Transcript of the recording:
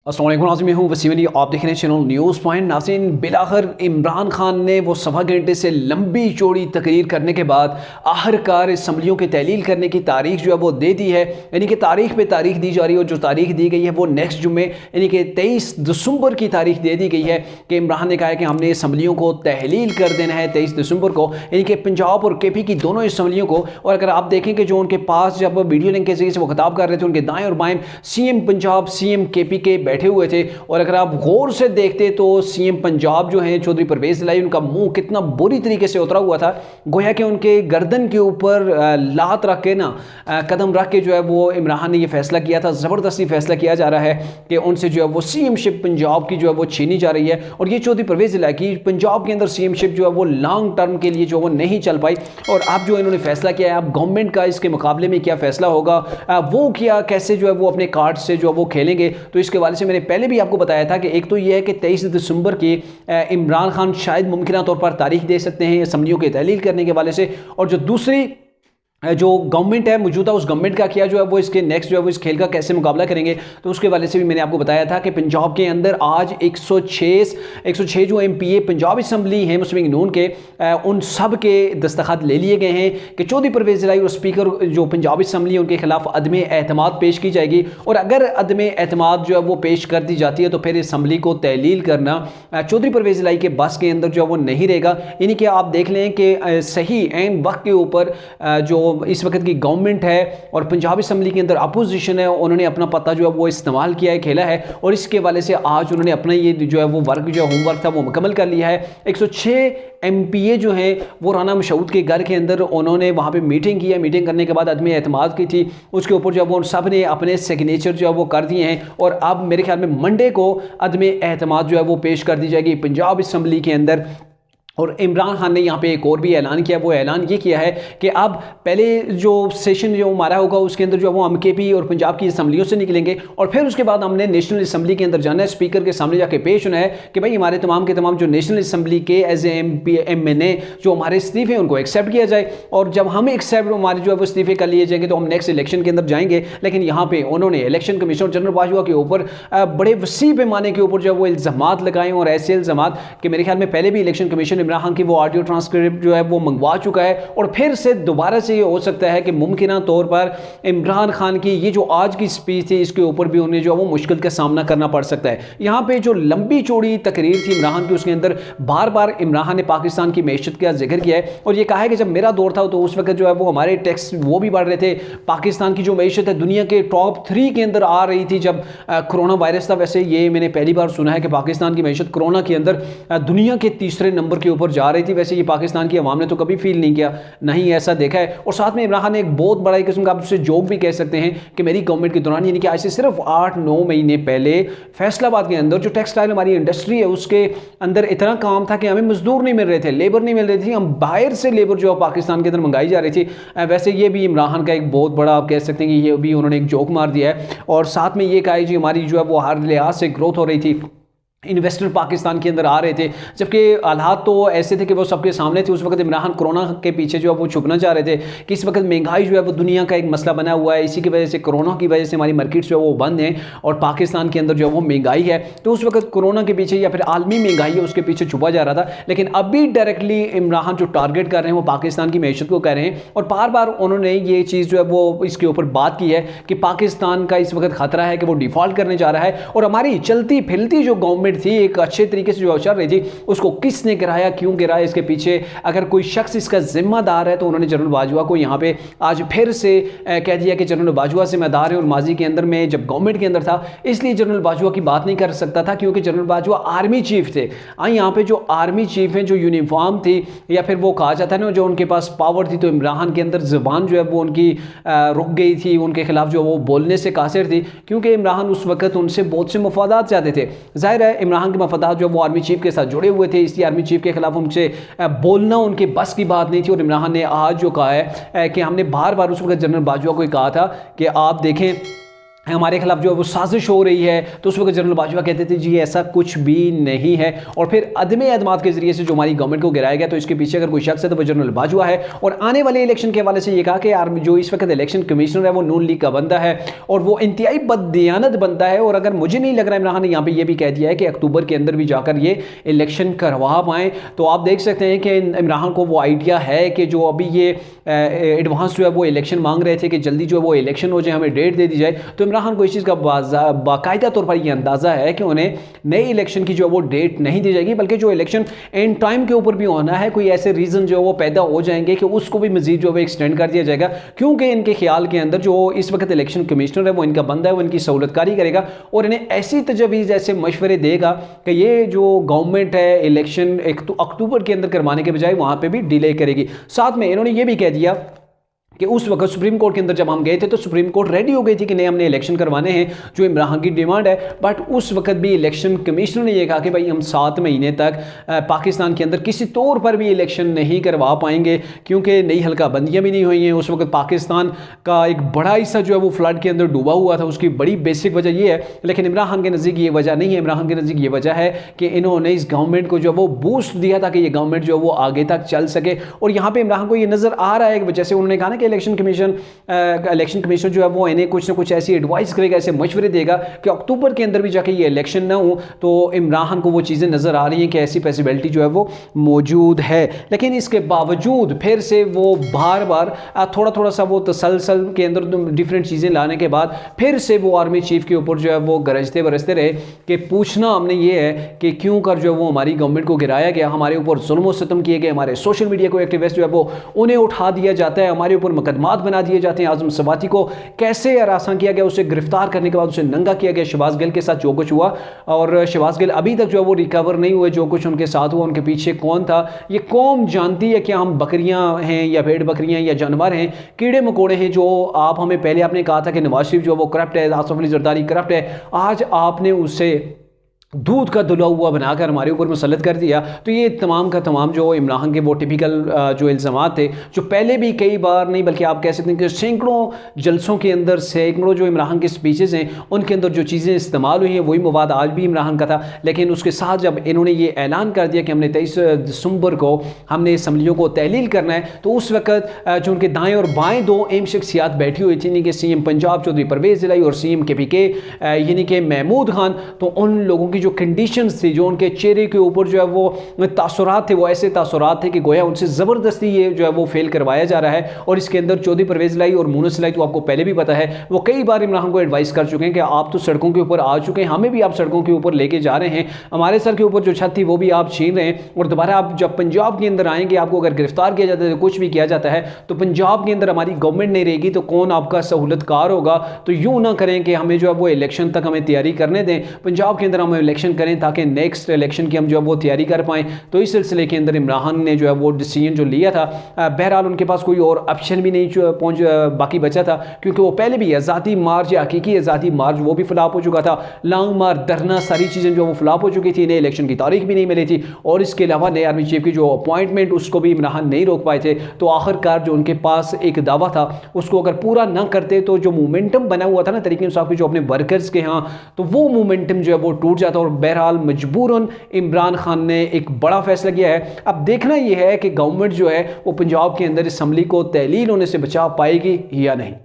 अस्सलाम वालेकुम नाज़रीन, मैं हूँ वसीम अली, आप देख रहे हैं चैनल न्यूज़ पॉइंट। नाज़रीन, बिलाखिर इमरान खान ने वो सवा घंटे से लंबी चौड़ी तकरीर करने के बाद आखिरकार असम्बलियों की तहलील करने की तारीख जो है वो दे दी है। यानी कि तारीख पे तारीख दी जा रही है और जो तारीख दी गई है वो नेक्स्ट जुम्मे यानी कि 23 दिसंबर की तारीख दे दी गई है कि इमरान ने कहा है कि हमने असम्बलियों को तहलील कर देना है 23 दिसंबर को, यानी कि पंजाब और KP की दोनों असम्बलियों को। और अगर आप देखें कि जो उनके पास जब वीडियो लिंक के जरिए से वो खिताब कर रहे थे, उनके दाएँ और बाएँ CM पंजाब CM KP के बैठे हुए थे। और अगर आप गौर से देखते तो CM पंजाब जो हैं चौधरी परवेज इलाही, उनका मुंह कितना बुरी तरीके से उतरा हुआ था, गोया कि उनके गर्दन के ऊपर लात रख के ना कदम रख के जो है वो इमरान ने ये फैसला किया था। ज़बरदस्ती फैसला किया जा रहा है कि उनसे जो है वो CM शिप पंजाब की जो है वो छीनी जा रही है। और ये चौधरी परवेज इलाही की पंजाब के अंदर CM शिप जो है वो लॉन्ग टर्म के लिए जो वो नहीं चल पाई। और अब जो इन्होंने फैसला किया है, अब गवर्नमेंट का इसके मुकाबले में क्या फैसला होगा, वो क्या कैसे जो है वो अपने कार्ड से जो है वो खेलेंगे। तो इसके हवाले से मैंने पहले भी आपको बताया था कि एक तो ये है कि 23 दिसंबर की इमरान खान शायद मुमकिन तौर पर तारीख दे सकते हैं असम्बलियों की तहलील करने के हवाले से। और जो दूसरी जो गवर्नमेंट है मौजूदा, उस गवर्नमेंट का क्या जो है वो इसके नेक्स्ट जो है वो इस खेल का कैसे मुकाबला करेंगे, तो उसके वाले से भी मैंने आपको बताया था कि पंजाब के अंदर आज 106 जो MPA पंजाब असम्बली हैं मुस्लिम लीग नून के, उन सब के दस्तखत ले लिए गए हैं कि चौधरी परवेज इलाही और स्पीकर जो पंजाब असम्बली है उनके खिलाफ अदम एतमाद पेश की जाएगी। और अगर अदम एतमाद जो है वो पेश कर दी जाती है तो फिर असम्बली को तहलील करना चौधरी परवेज इलाही के बस के अंदर जो है वो नहीं रहेगा। यानी कि आप देख लें कि सही ऐन वक्त के ऊपर जो इस वक्त की गवर्नमेंट है और पंजाब असम्बली के अंदर अपोजिशन है, उन्होंने अपना पता जो है वो इस्तेमाल किया है, खेला है। और इसके वाले से आज उन्होंने अपना ये जो है वो वर्क जो होमवर्क था वो मुकम्मल कर लिया है। 106 MPA जो हैं वो राना मशहूद के घर के अंदर उन्होंने वहाँ पे मीटिंग की है। मीटिंग करने के बाद अदम एतमाद की थी, उसके ऊपर जो है वो सब ने अपने सिग्नेचर जो है वो कर दिए हैं। और अब मेरे ख्याल में मंडे को अदम एतमाद जो है वो पेश कर दी जाएगी पंजाब असम्बली के अंदर। और इमरान खान ने यहाँ पे एक और भी ऐलान किया, वो ऐलान ये किया है कि अब पहले जो सेशन जो हमारा होगा उसके अंदर जो वो हम KP और पंजाब की असम्बलियों से निकलेंगे और फिर उसके बाद हमने नेशनल असम्बली के अंदर जाना है, स्पीकर के सामने जाके पेश होना है कि भाई हमारे तमाम के तमाम जो नेशनल असम्बली के एज ए MNA जो हमारे इस्तीफे उनको एक्सेप्ट किया जाए। और जब हम एक्सेप्ट हमारे जो है वो इस्तीफे कर लिए जाएंगे तो हम नेक्स्ट इलेक्शन के अंदर जाएंगे। लेकिन यहाँ पे उन्होंने इलेक्शन कमीशनर जनरल बाजवा के ऊपर बड़े वसी पैमाने के ऊपर जो है वो इल्ज़ामात लगाए और ऐसे इल्ज़ामात कि मेरे ख्याल में पहले भी इलेक्शन कमीशन इमरान खान की वो ऑडियो ट्रांसक्रिप्ट जो है वो मंगवा चुका है। और फिर से दोबारा से ये हो सकता है कि मुमकिन तौर पर इमरान खान की ये जो आज की स्पीच थी इसके ऊपर भी उन्हें जो है वो मुश्किल का सामना करना पड़ सकता है। यहाँ पे जो लंबी चौड़ी तकरीर थी इमरान की, उसके अंदर बार बार इमरान ने पाकिस्तान की मैशत का जिक्र किया है और ये कहा है कि जब मेरा दौर था तो उस वक्त जो है वो हमारे टैक्स वो भी बढ़ रहे थे। पाकिस्तान की जो मैशत है दुनिया के टॉप 3 के अंदर आ रही थी जब कोरोना वायरस था। वैसे ये मैंने पहली बार सुना है कि पाकिस्तान की मैशत कोरोना के अंदर दुनिया के तीसरे नंबर के ऊपर जा रही थी। वैसे ये पाकिस्तान की अवाम ने तो कभी फील नहीं किया, नहीं ऐसा देखा है। और साथ में इमरान ने एक बहुत बड़ा किस्म का आप उससे जोक भी कह सकते हैं कि मेरी गवर्नमेंट के दौरान यानी कि आज से सिर्फ 8-9 महीने पहले फैसलाबाद के अंदर जो टेक्सटाइल हमारी इंडस्ट्री है उसके अंदर इतना काम था कि हमें मजदूर नहीं मिल रहे थे, लेबर नहीं मिल रही थी, हम बाहर से लेबर जो पाकिस्तान के अंदर मंगाई जा रही थी। वैसे ये भी इमरान का एक बहुत बड़ा आप कह सकते हैं कि ये भी उन्होंने एक जोक मार दिया है। और साथ में ये कहा जी हमारी जो है वो हर लिहाज से ग्रोथ हो रही थी, इन्वेस्टर पाकिस्तान के अंदर आ रहे थे, जबकि हालात तो ऐसे थे कि वो सबके सामने थे। उस वक्त इमरान कोरोना के पीछे जो है वो छुपना चाह रहे थे कि इस वक्त महंगाई जो है वो दुनिया का एक मसला बना हुआ है, इसी की वजह से कोरोना की वजह से हमारी मार्केट्स जो है वो बंद हैं और पाकिस्तान के अंदर जो है वो महंगाई है। तो उस वक्त कोरोना के पीछे या फिर आलमी महंगाई है उसके पीछे छुपा जा रहा था। लेकिन अभी डायरेक्टली इमरान जो टारगेट कर रहे हैं वो पाकिस्तान की मैशत को कर रहे हैं और बार बार उन्होंने ये चीज़ जो है वो इसके ऊपर बात की है कि पाकिस्तान का इस वक्त खतरा है कि वो डिफॉल्ट करने जा रहा है। और हमारी चलती फिरती जो गवर्नमेंट थी एक अच्छे तरीके से जो चल रही थी उसको किसने गिराया, क्यों गिराया, इसके पीछे अगर कोई शख्स इसका जिम्मेदार है तो उन्होंने जनरल बाजवा को यहाँ पे आज फिर से कह दिया कि जनरल बाजवा जिम्मेदार है। और माजी के अंदर में जब गवर्नमेंट के अंदर था इसलिए जनरल बाजवा की बात नहीं कर सकता था क्योंकि जनरल बाजवा आर्मी चीफ थे। यहाँ पे जो आर्मी चीफ हैं जो यूनिफॉर्म थी या फिर वो कहा जाता है ना जो उनके पास पावर थी, तो इमरान के अंदर ज़बान जो है वो उनकी रुक गई थी, उनके खिलाफ जो वो बोलने से कासिर थी क्योंकि इमरान उस वक्त उनसे बहुत से मफादात चाहते थे। जाहिर है इमरान के मफादात जो वो आर्मी चीफ के साथ जुड़े हुए थे, इसलिए आर्मी चीफ के खिलाफ उनसे बोलना उनके बस की बात नहीं थी। और इमरान ने आज जो कहा है कि हमने बार बार उस वक्त जनरल बाजवा को कहा था कि आप देखें हमारे खिलाफ जो है वो साजिश हो रही है, तो उस वक्त जनरल बाजवा कहते थे जी ऐसा कुछ भी नहीं है। और फिर अदम एतमाद के जरिए से जो हमारी गवर्नमेंट को गिराया गया, तो इसके पीछे अगर कोई शख्स है तो वो जनरल बाजवा है। और आने वाले इलेक्शन के हवाले से ये कहा कि यार जो इस वक्त इलेक्शन कमिश्नर है वो नून लीग का बंदा है और वो इंतहाई बददियानत बंदा है। और अगर मुझे नहीं लग रहा इमरान ने यहाँ पर यह भी कह दिया है कि अक्टूबर के अंदर भी जाकर ये इलेक्शन करवा पाएँ। तो आप देख सकते हैं कि इमरान को वो आइडिया है कि जो अभी ये एडवांस जो है वो इलेक्शन मांग रहे थे कि जल्दी जो है वो इलेक्शन हो जाए, हमें डेट दे दी जाए। तो इमरान को इस चीज़ का बाकायदा तौर पर यह अंदाज़ा है कि उन्हें नए इलेक्शन की जो है वो डेट नहीं दी जाएगी, बल्कि जो इलेक्शन एंड टाइम के ऊपर भी होना है, कोई ऐसे रीज़न जो है वो पैदा हो जाएंगे कि उसको भी मजीद जो है एक्सटेंड कर दिया जाएगा। क्योंकि इनके ख्याल के अंदर जो इस वक्त इलेक्शन कमिश्नर है वो इनका बंदा है, वो इनकी सहूलतकारी करेगा और इन्हें ऐसी तजवीज़ ऐसे मशवरे देगा कि ये जो गवर्नमेंट है इलेक्शन अक्टूबर के अंदर करवाने के बजाय वहाँ पर भी डिले करेगी। साथ में इन्होंने ये भी कह दिया कि उस वक्त सुप्रीम कोर्ट के अंदर जब हम गए थे तो सुप्रीम कोर्ट रेडी हो गई थी कि नहीं हमने इलेक्शन करवाने हैं, जो इमरान की डिमांड है। बट उस वक्त भी इलेक्शन कमिश्नर ने यह कहा कि भाई हम 7 महीने तक पाकिस्तान के अंदर किसी तौर पर भी इलेक्शन नहीं करवा पाएंगे, क्योंकि नई हल्का बंदियाँ भी नहीं हुई हैं। उस वक्त पाकिस्तान का एक बड़ा हिस्सा जो है वो फ्लड के अंदर डूबा हुआ था, उसकी बड़ी बेसिक वजह यह है। लेकिन इमरान खान के नज़दीक ये वजह नहीं है। इमरान खान के नज़दीक ये वजह है कि इन्होंने इस गवर्नमेंट को जो वो बूस्ट दिया था कि ये गवर्नमेंट जो है वो आगे तक चल सके। और यहाँ पर इमरान को ये नज़र आ रहा है कि जैसे उन्होंने कहा ना कि इलेक्शन कमीशन जो है वो इन्हें कुछ ना कुछ ऐसी एडवाइस करेगा, ऐसे मशवरे देगा कि अक्टूबर के अंदर भी जाके ये इलेक्शन ना हो। तो इमरान को वो चीज़ें नज़र आ रही हैं कि ऐसी पॉसिबिलिटी जो है वो मौजूद है। लेकिन इसके बावजूद फिर से वो बार बार थोड़ा थोड़ा सा वो तसलसल के अंदर डिफरेंट चीज़ें लाने के बाद फिर से वो आर्मी चीफ के ऊपर जो है वो गरजते बरसते रहे कि पूछना हमने ये है कि क्यों कर जो है वो हमारी गवर्नमेंट को गिराया गया, हमारे ऊपर जुल्म सितम किए गए, हमारे सोशल मीडिया को एक्टिविस्ट जो है वो उन्हें उठा दिया जाता है, हमारे ऊपर मुकदमात बना दिए जाते हैं। आजम सवाती को कैसे हरासा किया गया, उसे गिरफ्तार करने के बाद उसे नंगा किया गया। शहबाज गिल के साथ जो कुछ हुआ, और शहबाज गिल अभी तक जो है वो रिकवर नहीं हुए। जो कुछ उनके साथ हुआ, उनके पीछे कौन था, ये कौम जानती है कि हम बकरियां हैं या भेड़ बकरियां या जानवर हैं, कीड़े मकोड़े हैं। जो आप हमें पहले आपने कहा था कि नवाज शरीफ जो है वो करप्ट है, आसिफ अली जरदारी करप्ट है, आज आपने उसे दूध का धुला हुआ बनाकर हमारे ऊपर मुसल्लत कर दिया। तो ये तमाम का तमाम जो इमरान के वो टिपिकल जो इल्ज़ामात थे, जो पहले भी कई बार नहीं बल्कि आप कह सकते हैं कि सैकड़ों जलसों के अंदर, सैकड़ों जो इमरान के स्पीचेज़ हैं उनके अंदर जो चीज़ें इस्तेमाल हुई हैं वही मवाद आज भी इमरान का था। लेकिन उसके साथ जब इन्होंने ये ऐलान कर दिया कि हमने 23 दिसंबर को हमने असम्बलियों को तहलील करना है, तो उस वक्त जो उनके दाएँ और बाएँ दो अहम शख्सियात बैठी हुई थी, यानी कि CM पंजाब चौधरी परवेज़ इलाही और CM KPK यानी कि महमूद खान, तो उन लोगों जो कंडीशंस थी, जो उनके चेहरे के ऊपर जो है वो तासुरात थे, वो ऐसे तासुरात थे कि गोया उनसे ज़बरदस्ती ये जो है वो फेल करवाया जा रहा है। और इसके अंदर चौधरी परवेज़ इलाही और मुनस इलाही तो आपको पहले भी पता है, वो कई बार इमरान को एडवाइस कर चुके हैं कि आप तो सड़कों के ऊपर आ चुके हैं, हमें भी आप सड़कों के ऊपर लेके जा रहे हैं, हमारे सर के ऊपर जो छत थी वो भी आप छीन रहे हैं, और दोबारा आप जब पंजाब के अंदर आएंगे, आपको अगर गिरफ्तार किया जाता है, कुछ भी किया जाता है, तो पंजाब के अंदर हमारी गवर्नमेंट नहीं रहेगी, तो कौन आपका सहूलतकार होगा। तो यूँ ना करें कि हमें जो है वो इलेक्शन तक हमें तैयारी करने दें, पंजाब के अंदर हम इलेक्शन करें ताकि नेक्स्ट इलेक्शन की हम जो है वो तैयारी कर पाएँ। तो इस सिलसिले के अंदर इमरान ने जो है वो डिसीजन जो लिया था, बहरहाल उनके पास कोई और ऑप्शन भी नहीं पहुँच बाकी बचा था, क्योंकि वो पहले भी आज़ादी मार्च या हकीकी आज़ादी मार्च वो भी फ्लॉप हो चुका था, लॉन्ग मार्च, धरना, सारी चीज़ें जो वो फ्लॉप हो चुकी थी, नए इलेक्शन की तारीख भी नहीं मिली थी, और इसके अलावा नए आर्मी चीफ की जो अपॉइंटमेंट उसको भी इमरान नहीं रोक पाए थे। तो आखिरकार जो उनके पास एक दावा था उसको अगर पूरा ना करते तो जो मोमेंटम बना हुआ था ना तहरीक इंसाफ के जो अपने वर्कर्स के यहाँ, तो वो मोमेंटम जो है वो टूट जाता। और बहरहाल मजबूरन इमरान खान ने एक बड़ा फैसला किया है। अब देखना यह है कि गवर्नमेंट जो है वो पंजाब के अंदर असम्बली को तहलील होने से बचा पाएगी या नहीं।